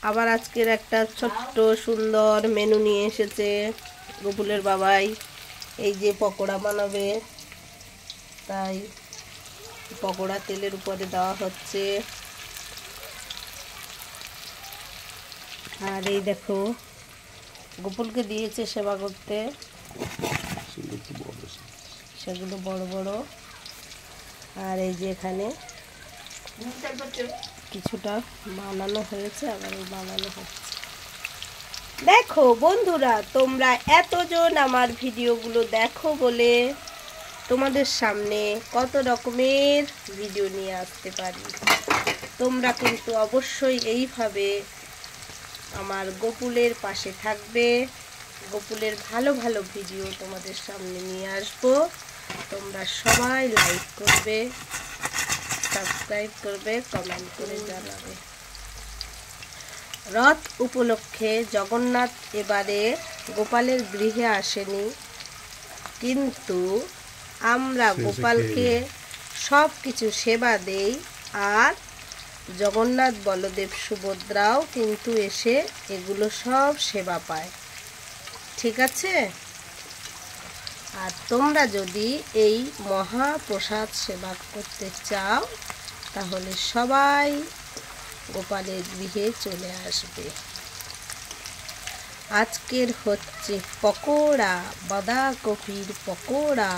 আবার আজকের একটা ছোট্ট সুন্দর মেনু নিয়ে এসেছে গোপুলের বাবাই। এই যে পকোড়া বানাবে, তাই পকোড়া তেলের উপরে দেওয়া হচ্ছে। আর এই দেখো গোপুলকে দিয়েছে সেবা করতে, সেগুলো বড় বড়। আর এই যে এখানে কিছুটা বানানো হয়েছে, আবার বানানো হচ্ছে। দেখো বন্ধুরা, তোমরা এতজন আমার ভিডিওগুলো দেখো বলে তোমাদের সামনে কত রকমের ভিডিও নিয়ে আসতে পারি। তোমরা কিন্তু অবশ্যই এইভাবে আমার গোপুলের পাশে থাকবে। গোপুলের ভালো ভালো ভিডিও তোমাদের সামনে নিয়ে আসবো। তোমরা সবাই লাইক করবে, সাবস্ক্রাইব করবে, কমেন্ট করে জানাবে। রথ উপলক্ষে জগন্নাথ এবারে গোপালের গৃহে আসেনি, কিন্তু আমরা গোপালকে সব কিছু সেবা দেই। আর জগন্নাথ, বলদেব, সুভদ্রাও কিন্তু এসে এগুলো সব সেবা পায়। ঠিক আছে? আর তোমরা যদি এই মহাপ্রসাদ সেবা করতে চাও তাহলে সবাই গোপালের গৃহে চলে আসবে। আজকের হচ্ছে পকোড়া, বাঁধাকপির পকোড়া।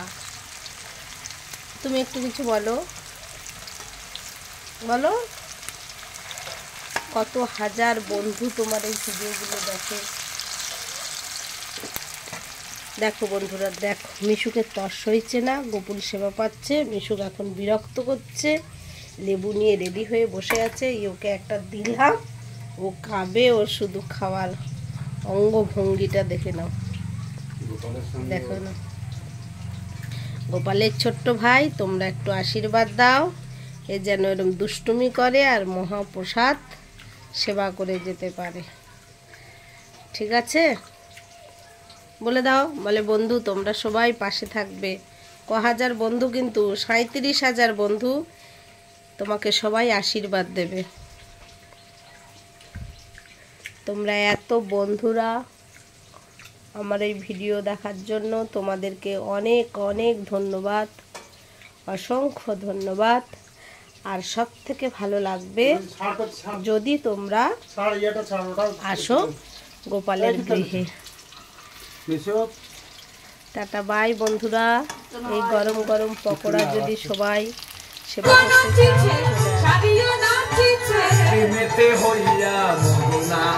তুমি একটু কিছু বলো, বলো। কত হাজার বন্ধু তোমার এই ভিডিওগুলো দেখে। দেখো বন্ধুরা, দেখো মিশুকে তর্স হয়েছে না, গোপুল সেবা পাচ্ছে। মিশুক এখন বিরক্ত করছে, লেবু নিয়ে রেডি হয়ে বসে আছে। ওকে একটা দিলাম, ও খাবে। ও শুধু খাওয়ার অঙ্গভঙ্গিটা দেখে নাও, দেখো না। গোপালের ছোট্ট ভাই, তোমরা একটু আশীর্বাদ দাও, এ যেন এরকম দুষ্টুমি করে আর মহাপ্রসাদ সেবা করে যেতে পারে। ঠিক আছে? বলে দাও, বলে বন্ধু তোমরা সবাই পাশে থাকবে। হাজার বন্ধু, কিন্তু 37,000 বন্ধু তোমাকে সবাই আশীর্বাদ দেবে। তোমরা এত বন্ধুরা আমার এই ভিডিও দেখার জন্য তোমাদেরকে অনেক অনেক ধন্যবাদ, অসংখ্য ধন্যবাদ। আর সব থেকে ভালো লাগবে যদি তোমরা আসো গোপালের গৃহে। টাটা বাই বন্ধুরা। এই গরম গরম পকোড়া যদি সবাই সেবা করতে চাও